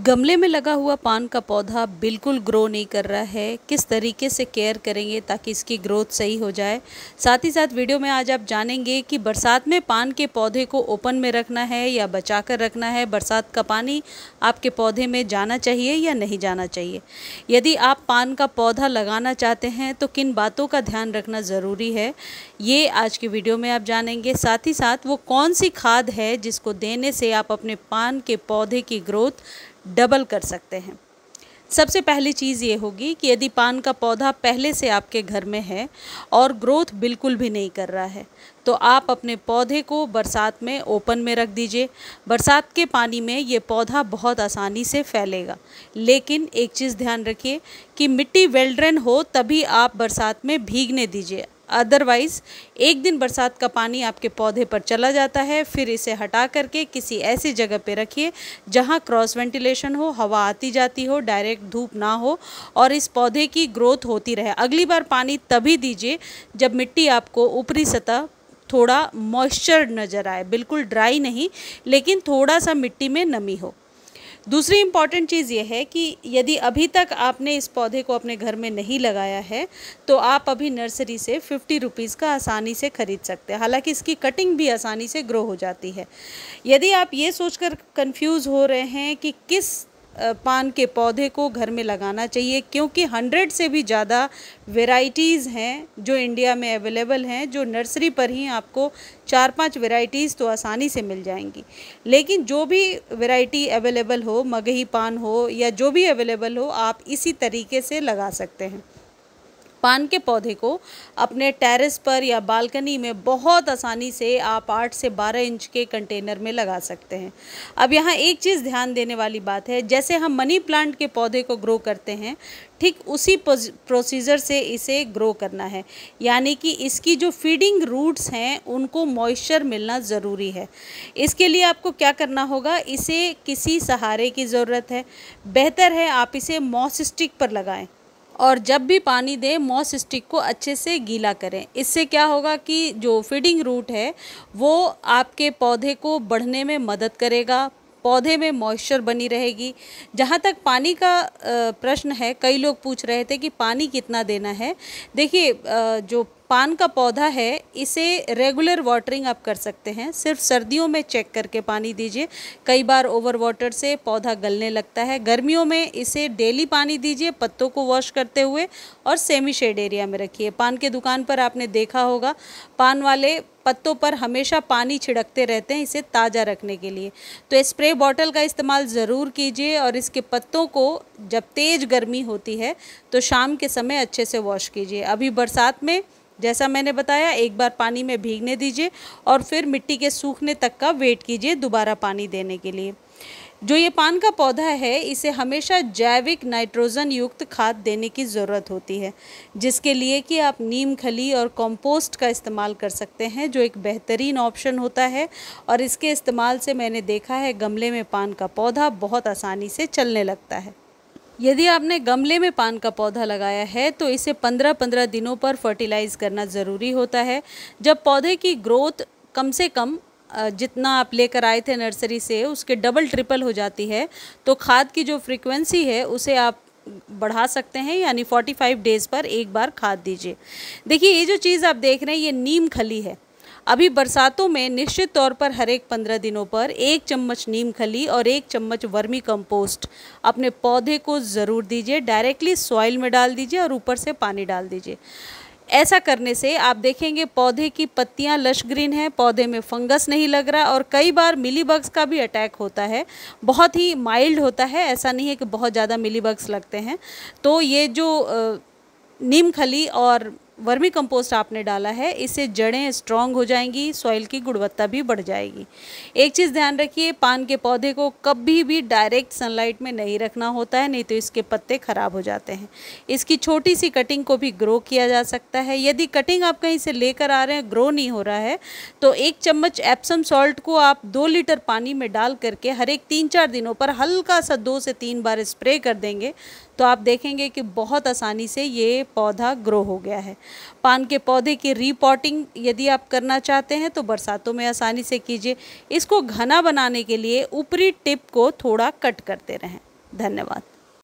गमले में लगा हुआ पान का पौधा बिल्कुल ग्रो नहीं कर रहा है। किस तरीके से केयर करेंगे ताकि इसकी ग्रोथ सही हो जाए। साथ ही साथ वीडियो में आज आप जानेंगे कि बरसात में पान के पौधे को ओपन में रखना है या बचा कर रखना है। बरसात का पानी आपके पौधे में जाना चाहिए या नहीं जाना चाहिए। यदि आप पान का पौधा लगाना चाहते हैं तो किन बातों का ध्यान रखना ज़रूरी है, ये आज की वीडियो में आप जानेंगे। साथ ही साथ वो कौन सी खाद है जिसको देने से आप अपने पान के पौधे की ग्रोथ डबल कर सकते हैं। सबसे पहली चीज़ ये होगी कि यदि पान का पौधा पहले से आपके घर में है और ग्रोथ बिल्कुल भी नहीं कर रहा है तो आप अपने पौधे को बरसात में ओपन में रख दीजिए। बरसात के पानी में ये पौधा बहुत आसानी से फैलेगा, लेकिन एक चीज़ ध्यान रखिए कि मिट्टी वेल ड्रेन हो तभी आप बरसात में भीगने दीजिए। अदरवाइज़ एक दिन बरसात का पानी आपके पौधे पर चला जाता है, फिर इसे हटा करके किसी ऐसी जगह पे रखिए जहां क्रॉस वेंटिलेशन हो, हवा आती जाती हो, डायरेक्ट धूप ना हो और इस पौधे की ग्रोथ होती रहे। अगली बार पानी तभी दीजिए जब मिट्टी आपको ऊपरी सतह थोड़ा मॉइस्चर नज़र आए, बिल्कुल ड्राई नहीं लेकिन थोड़ा सा मिट्टी में नमी हो। दूसरी इम्पॉर्टेंट चीज़ ये है कि यदि अभी तक आपने इस पौधे को अपने घर में नहीं लगाया है तो आप अभी नर्सरी से 50 रुपीज़ का आसानी से ख़रीद सकते हैं। हालांकि इसकी कटिंग भी आसानी से ग्रो हो जाती है। यदि आप ये सोचकर कंफ्यूज हो रहे हैं कि किस पान के पौधे को घर में लगाना चाहिए, क्योंकि 100 से भी ज़्यादा वेराइटीज़ हैं जो इंडिया में अवेलेबल हैं, जो नर्सरी पर ही आपको 4-5 वेराइटीज़ तो आसानी से मिल जाएंगी। लेकिन जो भी वैरायटी अवेलेबल हो, मगही पान हो या जो भी अवेलेबल हो, आप इसी तरीके से लगा सकते हैं। पान के पौधे को अपने टेरेस पर या बालकनी में बहुत आसानी से आप 8 से 12 इंच के कंटेनर में लगा सकते हैं। अब यहाँ एक चीज़ ध्यान देने वाली बात है, जैसे हम मनी प्लांट के पौधे को ग्रो करते हैं, ठीक उसी प्रोसीजर से इसे ग्रो करना है। यानी कि इसकी जो फीडिंग रूट्स हैं उनको मॉइस्चर मिलना ज़रूरी है। इसके लिए आपको क्या करना होगा, इसे किसी सहारे की ज़रूरत है। बेहतर है आप इसे मॉस स्टिक पर लगाएं और जब भी पानी दें मॉस स्टिक को अच्छे से गीला करें। इससे क्या होगा कि जो फीडिंग रूट है वो आपके पौधे को बढ़ने में मदद करेगा, पौधे में मॉइस्चर बनी रहेगी। जहाँ तक पानी का प्रश्न है, कई लोग पूछ रहे थे कि पानी कितना देना है। देखिए, जो पान का पौधा है इसे रेगुलर वाटरिंग आप कर सकते हैं, सिर्फ सर्दियों में चेक करके पानी दीजिए। कई बार ओवर वाटर से पौधा गलने लगता है। गर्मियों में इसे डेली पानी दीजिए, पत्तों को वॉश करते हुए, और सेमी शेड एरिया में रखिए। पान के दुकान पर आपने देखा होगा, पान वाले पत्तों पर हमेशा पानी छिड़कते रहते हैं इसे ताज़ा रखने के लिए। तो स्प्रे बॉटल का इस्तेमाल ज़रूर कीजिए और इसके पत्तों को जब तेज़ गर्मी होती है तो शाम के समय अच्छे से वॉश कीजिए। अभी बरसात में जैसा मैंने बताया, एक बार पानी में भीगने दीजिए और फिर मिट्टी के सूखने तक का वेट कीजिए दोबारा पानी देने के लिए। जो ये पान का पौधा है इसे हमेशा जैविक नाइट्रोजन युक्त खाद देने की ज़रूरत होती है, जिसके लिए कि आप नीम खली और कंपोस्ट का इस्तेमाल कर सकते हैं, जो एक बेहतरीन ऑप्शन होता है। और इसके इस्तेमाल से मैंने देखा है गमले में पान का पौधा बहुत आसानी से चलने लगता है। यदि आपने गमले में पान का पौधा लगाया है तो इसे 15-15 दिनों पर फर्टिलाइज़ करना ज़रूरी होता है। जब पौधे की ग्रोथ कम से कम जितना आप लेकर आए थे नर्सरी से उसके डबल ट्रिपल हो जाती है तो खाद की जो फ्रीक्वेंसी है उसे आप बढ़ा सकते हैं, यानी 45 डेज़ पर एक बार खाद दीजिए। देखिए, ये जो चीज़ आप देख रहे हैं ये नीम खली है। अभी बरसातों में निश्चित तौर पर हर एक 15 दिनों पर 1 चम्मच नीम खली और 1 चम्मच वर्मी कंपोस्ट अपने पौधे को ज़रूर दीजिए। डायरेक्टली सॉइल में डाल दीजिए और ऊपर से पानी डाल दीजिए। ऐसा करने से आप देखेंगे पौधे की पत्तियां लश ग्रीन हैं, पौधे में फंगस नहीं लग रहा और कई बार मिलीबग्स का भी अटैक होता है। बहुत ही माइल्ड होता है, ऐसा नहीं है कि बहुत ज़्यादा मिलीबग्स लगते हैं। तो ये जो नीम खली और वर्मी कंपोस्ट आपने डाला है, इससे जड़ें स्ट्रॉन्ग हो जाएंगी, सॉइल की गुणवत्ता भी बढ़ जाएगी। एक चीज़ ध्यान रखिए, पान के पौधे को कभी भी डायरेक्ट सनलाइट में नहीं रखना होता है, नहीं तो इसके पत्ते खराब हो जाते हैं। इसकी छोटी सी कटिंग को भी ग्रो किया जा सकता है। यदि कटिंग आप कहीं से लेकर आ रहे हैं, ग्रो नहीं हो रहा है, तो 1 चम्मच एप्सम सॉल्ट को आप 2 लीटर पानी में डाल करके हर एक 3-4 दिनों पर हल्का सा 2 से 3 बार स्प्रे कर देंगे तो आप देखेंगे कि बहुत आसानी से ये पौधा ग्रो हो गया है। पान के पौधे की रीपॉटिंग यदि आप करना चाहते हैं तो बरसातों में आसानी से कीजिए। इसको घना बनाने के लिए ऊपरी टिप को थोड़ा कट करते रहें। धन्यवाद।